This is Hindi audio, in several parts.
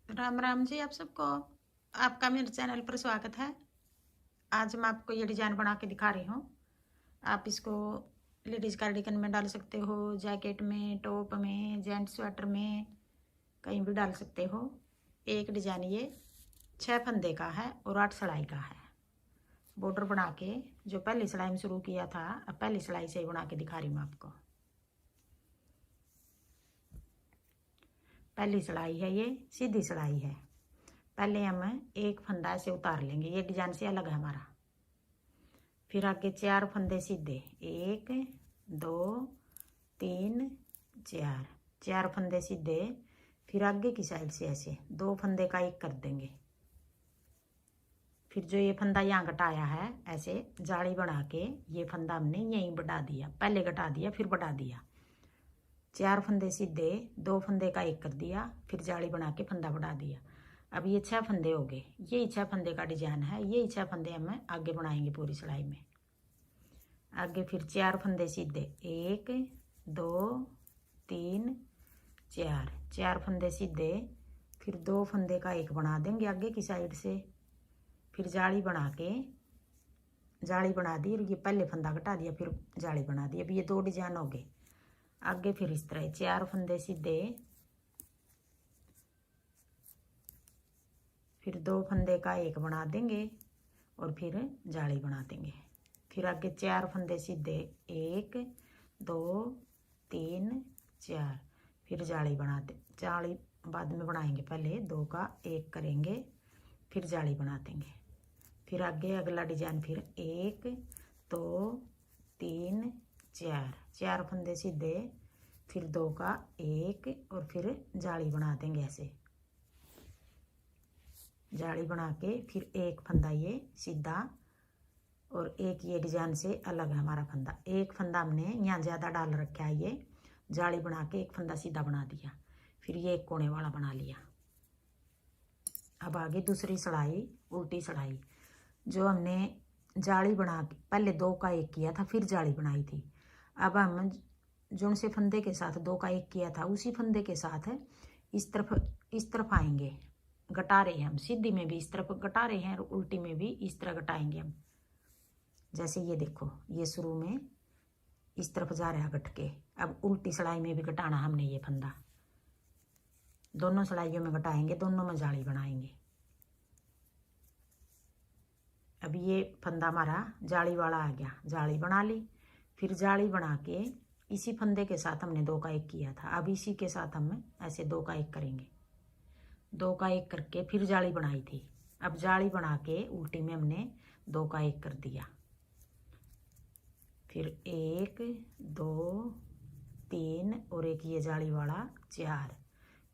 राम राम जी आप सबको। आपका मेरे चैनल पर स्वागत है। आज मैं आपको ये डिज़ाइन बना के दिखा रही हूँ। आप इसको लेडीज़ कार्डिगन में डाल सकते हो, जैकेट में, टॉप में, जेंट्स स्वेटर में, कहीं भी डाल सकते हो। एक डिज़ाइन ये 6 फंदे का है और 8 सिलाई का है। बॉर्डर बना के जो पहली सिलाई में शुरू किया था, अब पहली सिलाई से ही बना के दिखा रही हूँ आपको। पहली सिलाई है, ये सीधी सिलाई है। पहले हम एक फंदा ऐसे उतार लेंगे, ये डिजाइन से अलग है हमारा। फिर आगे 4 फंदे सीधे, 1 2 3 4, 4 फंदे सीधे। फिर आगे की साइड से ऐसे 2 फंदे का एक कर देंगे। फिर जो ये फंदा यहाँ घटाया है, ऐसे जाली बना के ये फंदा हमने यहीं बढ़ा दिया, पहले घटा दिया फिर बढ़ा दिया। 4 फंदे सीधे, 2 फंदे का एक कर दिया, फिर जाली बना के फंदा बढ़ा दिया। अब ये 6 फंदे हो गए। यही 6 फंदे का डिजाइन है। यही 6 फंदे हम आगे बनाएंगे पूरी सिलाई में। आगे फिर 4 फंदे सीधे, 1 2 3 4, 4 फंदे सीधे। फिर 2 फंदे का एक बना देंगे आगे की साइड से। फिर जाली बना के, जाली बना दी, ये पहले फंदा घटा दिया फिर जाली बना दी। अब ये 2 डिजाइन हो गए। आगे फिर इस तरह 4 फंदे सीधे, फिर 2 फंदे का एक बना देंगे और फिर जाली बना देंगे। फिर आगे 4 फंदे सीधे, 1 2 3 4, फिर जाली बना दे। जाली बाद में बनाएंगे, पहले 2 का एक करेंगे फिर जाली बना देंगे। फिर आगे अगला डिजाइन, फिर 1 2 3 4, 4 फंदे सीधे, फिर 2 का एक और फिर जाली बना देंगे। ऐसे जाली बना के फिर एक फंदा ये सीधा और एक ये डिजाइन से अलग है हमारा फंदा। एक फंदा हमने यहाँ ज़्यादा डाल रखा है, ये जाली बना के एक फंदा सीधा बना दिया, फिर ये एक कोने वाला बना लिया। अब आगे दूसरी सिलाई, उल्टी सिलाई। जो हमने जाली बना के पहले 2 का एक किया था फिर जाली बनाई थी। अब हम जो से फंदे के साथ 2 का एक किया था, उसी फंदे के साथ इस तरफ आएंगे। घटा रहे हैं हम, सीधी में भी इस तरफ घटा रहे हैं और उल्टी में भी इस तरह घटाएंगे हम। जैसे ये देखो, ये शुरू में इस तरफ जा रहा है घट के। अब उल्टी सिलाई में भी घटाना हमने ये फंदा, दोनों सिलाइयों में घटाएंगे, दोनों में जाली बनाएंगे। अब ये फंदा हमारा जाली वाला आ गया, जाली बना ली। फिर जाली बना के इसी फंदे के साथ हमने 2 का एक किया था, अब इसी के साथ हम ऐसे 2 का एक करेंगे। 2 का एक करके फिर जाली बनाई थी। अब जाली बना के उल्टी में हमने 2 का एक कर दिया। फिर 1 2 3 और एक ये जाली वाला 4,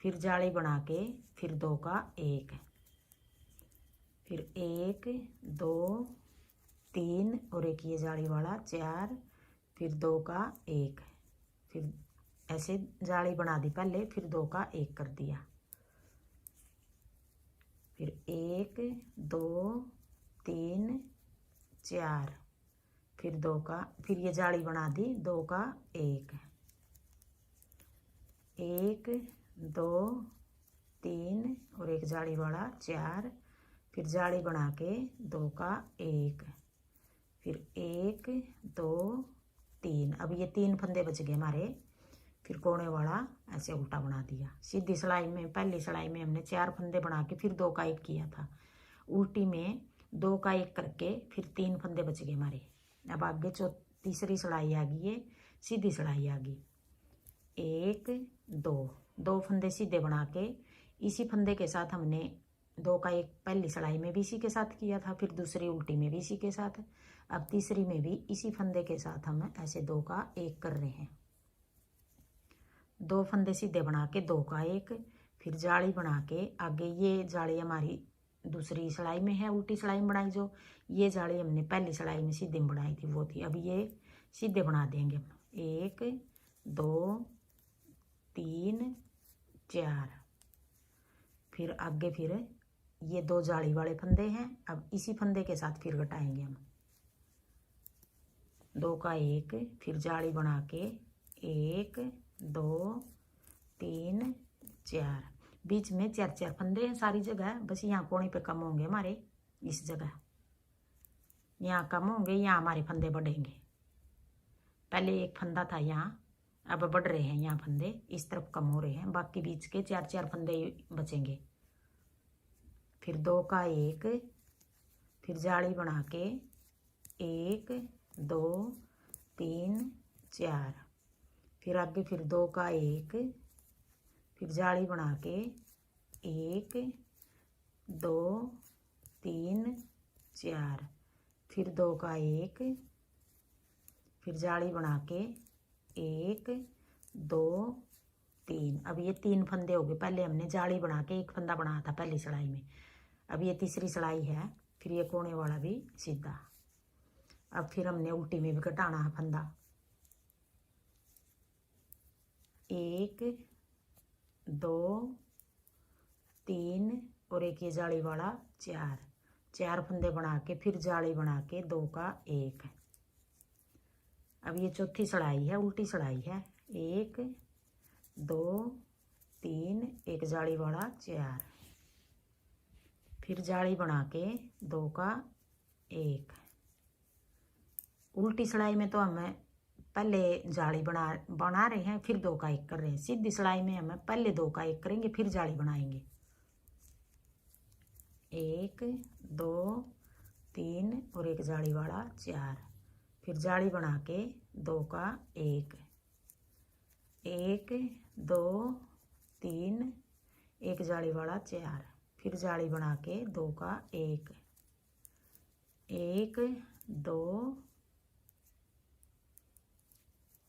फिर जाली बना के फिर 2 का एक, फिर 1 2 3 और एक ये जाली वाला 4, फिर 2 का एक, फिर ऐसे जाली बना दी पहले, फिर 2 का एक कर दिया। फिर 1 2 3 4, फिर 2 का, फिर ये जाली बना दी 2 का एक, 1 2 3 और एक जाली वाला 4, फिर जाली बना के 2 का एक, फिर 1 2 3। अब ये 3 फंदे बच गए हमारे। फिर कोने वाला ऐसे उल्टा बना दिया। सीधी सिलाई में, पहली सिलाई में हमने 4 फंदे बना के फिर 2 का एक किया था, उल्टी में 2 का एक करके फिर 3 फंदे बच गए हमारे। अब आगे तीसरी सिलाई आ गई, ये सीधी सिलाई आ गई। 1 2, 2 फंदे सीधे बना के इसी फंदे के साथ हमने 2 का एक पहली सिलाई में भी इसी के साथ किया था, फिर दूसरी उल्टी में भी इसी के साथ। अब तीसरी में भी इसी फंदे के साथ हम ऐसे 2 का एक कर रहे हैं। 2 फंदे सीधे बना के 2 का एक, फिर जाली बना के आगे ये जाली हमारी दूसरी सिलाई में है, उल्टी सिलाई में बनाई। जो ये जाली हमने पहली सिलाई में सीधे बनाई थी वो थी। अब ये सीधे बना देंगे हम, 1 2 3 4, फिर आगे फिर ये 2 जाली वाले फंदे हैं। अब इसी फंदे के साथ फिर घटाएंगे हम, 2 का एक, फिर जाली बना के 1 2 3 4, बीच में 4-4 फंदे हैं सारी जगह, बस यहाँ कोने पे कम होंगे हमारे, इस जगह यहाँ कम होंगे, यहाँ हमारे फंदे बढ़ेंगे। पहले एक फंदा था यहाँ, अब बढ़ रहे हैं यहाँ फंदे, इस तरफ कम हो रहे हैं, बाकी बीच के 4-4 फंदे बचेंगे। फिर 2 का 1, फिर जाली बना के 1 2 3 4, फिर आगे फिर 2 का 1, फिर जाली बना के 1 2 3 4, फिर 2 का 1, फिर जाली बना के 1 2 3। अब ये 3 फंदे हो गए। पहले हमने जाली बना के एक फंदा बनाया था पहली सिलाई में, अब ये तीसरी सिलाई है। फिर ये कोने वाला भी सीधा। अब फिर हमने उल्टी में भी घटाना है फंदा, 1 2 3 और एक ये जाली वाला 4 फंदे बना के फिर जाली बना के 2 का 1। अब ये चौथी सिलाई है, उल्टी सिलाई है, 1 2 3 एक जाली वाला 4, फिर जाली बना के 2 का 1। उल्टी सिलाई में तो हमें पहले जाली बना रहे हैं, फिर 2 का 1 कर रहे हैं। सीधी सिलाई में हमें पहले 2 का 1 करेंगे, फिर जाली बनाएंगे। 1 2 3 और एक जाली वाला 4, फिर जाली बना के 2 का 1 1 2 3 एक जाली वाला 4, फिर जाली बना के 2 का 1 1 2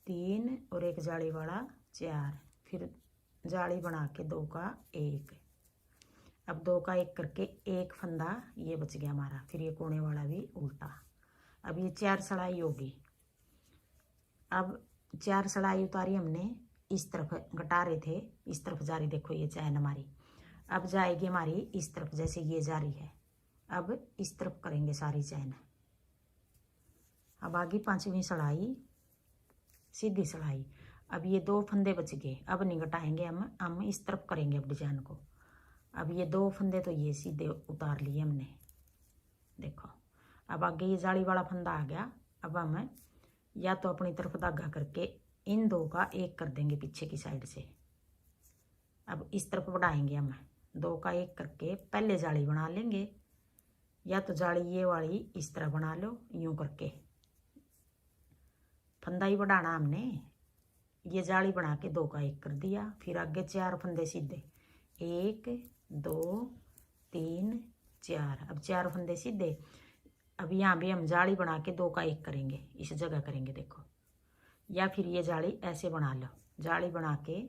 3 और एक जाली वाला 4, फिर जाली बना के 2 का 1। अब 2 का 1 करके एक फंदा ये बच गया हमारा, फिर ये कोने वाला भी उल्टा। अब ये 4 सिलाई होगी। अब 4 सिलाई उतारी हमने, इस तरफ घटा रहे थे, इस तरफ जा रही, देखो ये चैन हमारी अब जाएगी हमारी इस तरफ, जैसे ये जा रही है, अब इस तरफ करेंगे सारी चैन। अब आगे 5वीं सिलाई, सीधी सिलाई। अब ये 2 फंदे बच गए, अब नहीं घटाएंगे हम इस तरफ करेंगे अब डिजाइन को। अब ये 2 फंदे तो ये सीधे उतार लिए हमने, देखो। अब आगे ये जाली वाला फंदा आ गया। अब हम या तो अपनी तरफ धागा करके इन 2 का 1 कर देंगे पीछे की साइड से। अब इस तरफ बढ़ाएंगे हम, 2 का 1 करके पहले जाली बना लेंगे, या तो जाली ये वाली इस तरह बना लो, यूं करके फंदा ही बढ़ाना हमने। ये जाली बना के 2 का 1 कर दिया, फिर आगे 4 फंदे सीधे, 1 2 3 4। अब 4 फंदे सीधे। अब यहाँ भी हम जाली बना के 2 का 1 करेंगे, इस जगह करेंगे, देखो। या फिर ये जाली ऐसे बना लो, जाली बना के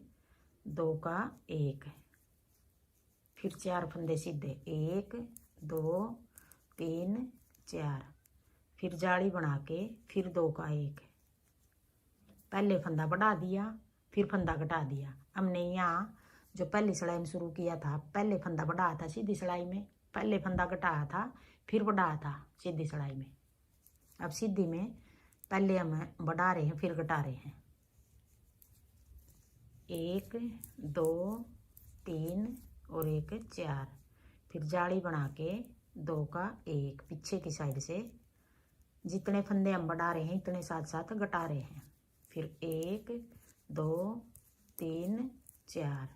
2 का 1, फिर 4 फंदे सीधे, 1 2 3 4, फिर जाली बना के फिर 2 का 1। पहले फंदा बढ़ा दिया, फिर फंदा घटा दिया। हमने यहाँ जो पहली सिलाई में शुरू किया था, पहले फंदा बढ़ाया था सीधी सिलाई में, पहले फंदा घटाया था, फिर बढ़ाया था सीधी सिलाई में। अब सीधी में पहले हम बढ़ा रहे हैं, फिर घटा रहे हैं, 1 2 3 और एक 4, फिर जाली बना के 2 का 1 पीछे की साइड से। जितने फंदे हम बढ़ा रहे हैं इतने साथ साथ घटा रहे हैं। फिर 1 2 3 4,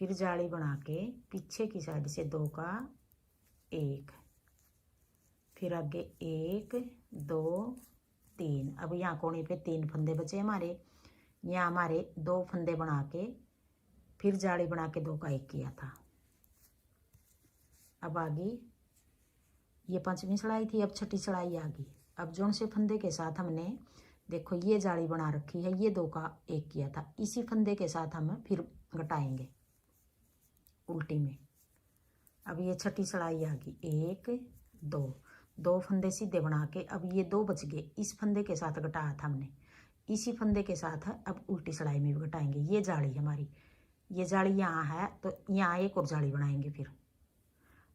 फिर जाली बना के पीछे की साइड से 2 का 1, फिर आगे 1 2 3। अब यहाँ कोने पे 3 फंदे बचे हमारे, यहाँ हमारे 2 फंदे बना के फिर जाली बना के 2 का 1 किया था। अब आगे ये 5वीं सिलाई थी, अब 6ठी सिलाई आ गई। अब जोन से फंदे के साथ हमने, देखो ये जाली बना रखी है, ये 2 का 1 किया था, इसी फंदे के साथ हम फिर घटाएंगे उल्टी में। अब ये 6ठी सिलाई आ गई, 1 2 फंदे सीधे बना के, अब ये 2 बच गए, इस फंदे के साथ घटाया था हमने, इसी फंदे के साथ अब उल्टी सिलाई में भी घटाएंगे। ये जाली हमारी, ये जाली यहाँ है तो यहाँ एक और जाली बनाएंगे फिर।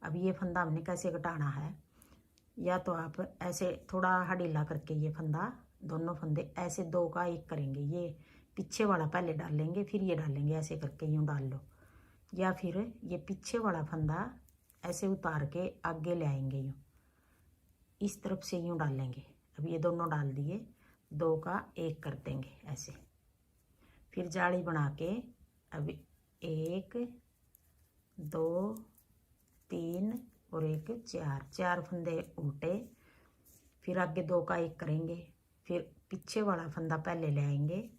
अब ये फंदा हमने कैसे घटाना है, या तो आप ऐसे थोड़ा हडीला करके ये फंदा, दोनों फंदे ऐसे 2 का 1 करेंगे, ये पीछे वाला पहले डाल लेंगे, फिर ये डालेंगे, ऐसे करके यूँ डाल लो। या फिर ये पीछे वाला फंदा ऐसे उतार के आगे ले आएंगे, यूँ इस तरफ से यूँ डालेंगे। अब ये दोनों डाल दिए, 2 का 1 कर देंगे ऐसे। फिर जाली बना के अब 1 2 3 और 1 4 फंदे उल्टे। फिर आगे 2 का 1 करेंगे। फिर पीछे वाला फंदा पहले ले आएंगे,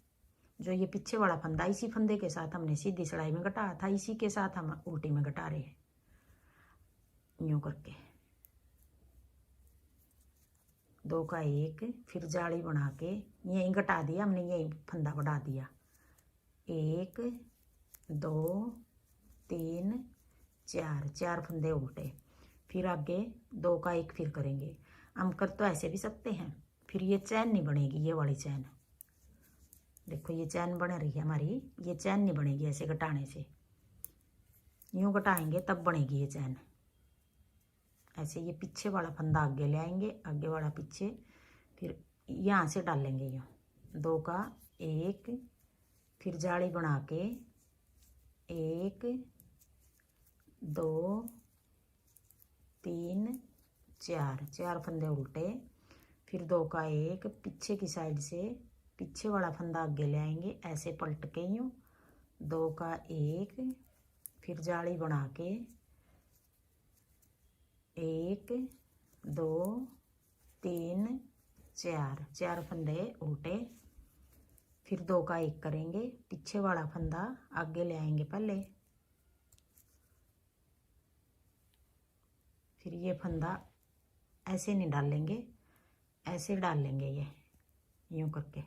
जो ये पीछे वाला फंदा इसी फंदे के साथ हमने सीधी सिलाई में घटाया था, इसी के साथ हम उल्टी में घटा रहे हैं यूँ करके। 2 का 1, फिर जाली बना के यहीं घटा दिया हमने, यहीं फंदा बढ़ा दिया। 1 2 3 4 फंदे उल्टे। फिर आगे 2 का 1 फिर करेंगे। हम कर तो ऐसे भी सकते हैं, फिर ये चैन नहीं बनेगी, ये वाली चैन देखो, ये चैन बन रही है हमारी, ये चैन नहीं बनेगी ऐसे घटाने से। यूँ घटाएंगे तब बनेगी ये चैन। ऐसे ये पीछे वाला फंदा आगे ले आएंगे, आगे वाला पीछे, फिर यहाँ से डालेंगे यूँ। 2 का 1, फिर जाली बना के 1 2 3 4 फंदे उल्टे। फिर 2 का 1, पीछे की साइड से पीछे वाला फंदा आगे ले आएंगे, ऐसे पलट के यूँ। 2 का 1, फिर जाली बना के 1 2 3 4 फंदे उल्टे। फिर 2 का 1 करेंगे, पीछे वाला फंदा आगे ले आएंगे पहले। फिर ये फंदा ऐसे नहीं डालेंगे, ऐसे डाल लेंगे ये यूँ करके।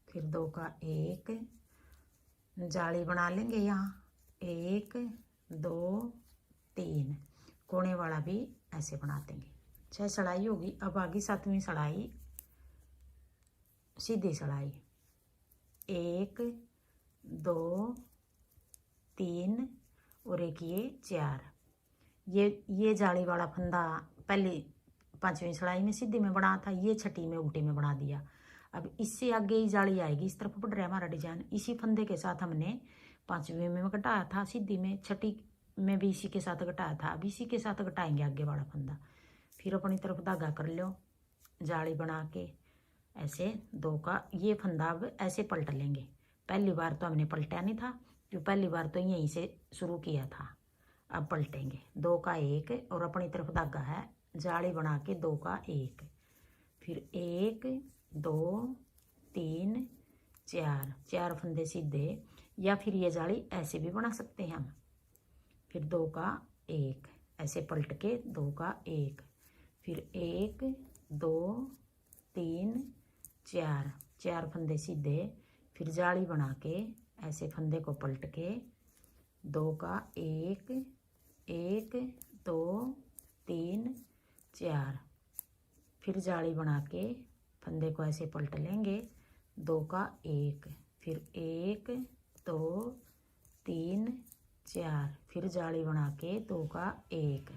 फिर 2 का 1, जाली बना लेंगे यहाँ। 1 2 3 कोने वाला भी ऐसे बना देंगे। 6 सिलाई होगी। अब आगे 7वीं सिलाई, सीधी सिलाई। 1 2 3 और 1 ये 4। ये जाली वाला फंदा पहले 5वीं सिलाई में सीधी में बना था, ये 6ठी में उल्टी में बना दिया। अब इससे आगे ही जाली आएगी, इस तरफ बढ़ रहा है हमारा डिजाइन। इसी फंदे के साथ हमने 5वीं में घटाया था सीधी में, 6ठी में भी इसी के साथ घटाया था। अब इसी के साथ घटाएंगे आगे वाला फंदा। फिर अपनी तरफ धागा कर लो, जाली बना के ऐसे 2 का ये फंदा अब ऐसे पलट लेंगे। पहली बार तो हमने पलटा नहीं था, क्योंकि पहली बार तो यहीं से शुरू किया था। अब पलटेंगे। 2 का 1 और अपनी तरफ धागा है, जाली बना के 2 का 1, फिर 1 2 3 4 फंदे सीधे, या फिर ये जाली ऐसे भी बना सकते हैं हम। फिर 2 का 1 ऐसे पलट के 2 का 1, फिर 1 2 3 4 फंदे सीधे, फिर जाली बना के ऐसे फंदे को पलट के 2 का 1 1 2 3 4, फिर जाली बना के फंदे को ऐसे पलट लेंगे। 2 का 1, फिर 1 2 3 4, फिर जाली बना के 2 का 1,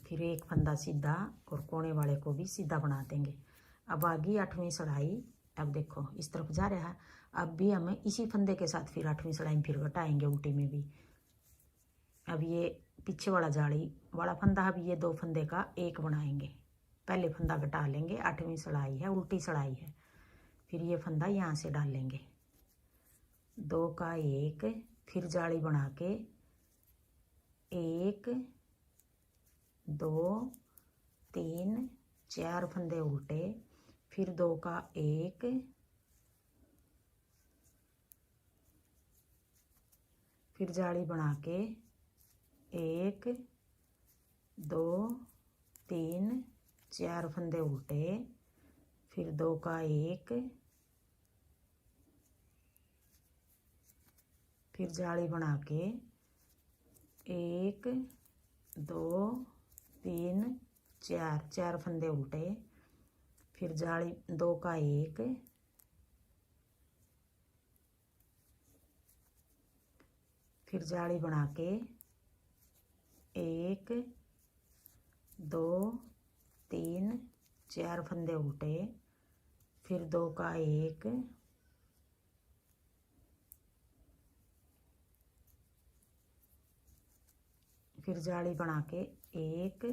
फिर एक फंदा सीधा और कोने वाले को भी सीधा बना देंगे। अब आगे 8वीं सिलाई। अब देखो इस तरफ जा रहा है, अब भी हमें इसी फंदे के साथ फिर 8वीं सिलाई में फिर घटाएंगे उल्टी में भी। अब ये पीछे वाला जाली वाला फंदा, अब ये 2 फंदे का 1 बनाएंगे। पहले फंदा घटा लेंगे, 8वीं सिलाई है, उल्टी सिलाई है। फिर ये फंदा यहाँ से डाल लेंगे। 2 का 1, फिर जाली बना के 1 2 3 4 फंदे उल्टे, फिर 2 का 1, फिर जाली बना के 1 2 3 4 फंदे उल्टे, फिर 2 का 1, फिर जाली बना के 1 2 3 4 फंदे उल्टे, फिर जाली 2 का 1, फिर जाली बना के 1 2 3 4 फंदे उल्टे, फिर 2 का 1, फिर जाली बना के 1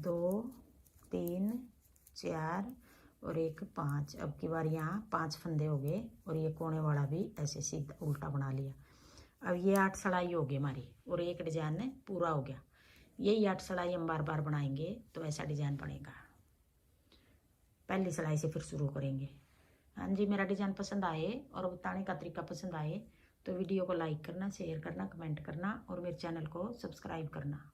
2 3 4 और 1 5। अब की बार यहाँ 5 फंदे हो गए और ये कोने वाला भी ऐसे सीधा उल्टा बना लिया। अब ये 8 सलाई हो गई हमारी और एक डिजाइन पूरा हो गया। यही 8 सलाई हम बार बार बनाएंगे तो ऐसा डिजाइन बनेगा। पहली सलाई से फिर शुरू करेंगे। हाँ जी, मेरा डिजाइन पसंद आए और बताने का तरीका पसंद आए तो वीडियो को लाइक करना, शेयर करना, कमेंट करना और मेरे चैनल को सब्सक्राइब करना।